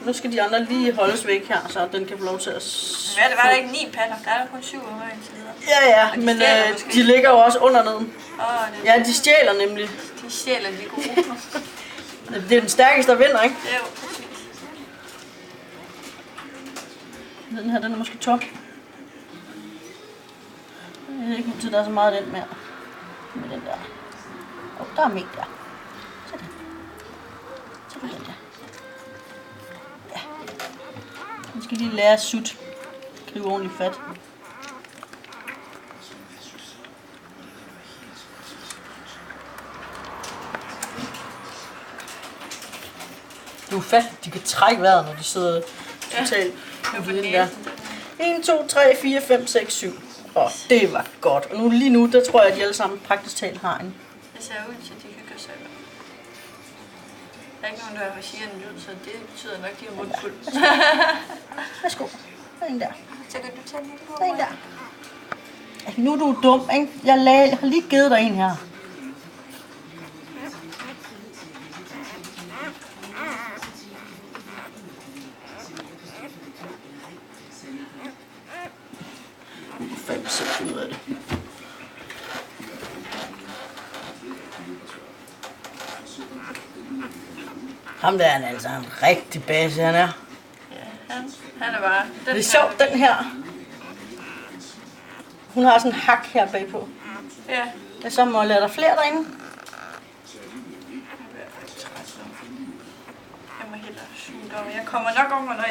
Nu skal de andre lige holdes væk her, så den kan få lov til at... Hvad det var der ikke 9 patter? Der er der kun 7 unger indtil videre. Ja, men de ligger jo også under neden. Ja, de stjæler nemlig. De stjæler de gode. Det er den stærkeste, der vinder, ikke? Jo, præcis. Den her, den er måske tom. Jeg ved ikke, om der er så meget af den mere. Med den der. Der er mængde der. Sådan. Så på den der. Ja. Den skal lige lære at sut. Gribe ordentligt fat. Det er jo fast, de kan trække vejret, når de sidder totalt på den der. 1, 2, 3, 4, 5, 6, 7. Det var godt. Og lige nu, der tror jeg, at de alle sammen praktisk talt har en. Det ser ud til, at de hygger sig. Der er ikke nogen, der siger en lyd, så det betyder nok, at de har mundfuld. Værsgo. Der er en der. Så kan du tage en lille på. Der er en der. Nu er du dum, ikke? Jeg har lige givet dig en her. Fem selv ud af det. Ham der er altså en rigtig base, han er. Ja, han er bare... Det er sjovt, den her. Hun har sådan en hak her bagpå. Ja. Og så må jeg lade der flere derinde. Jeg må hellere suge over. Jeg kommer nok over, når jeg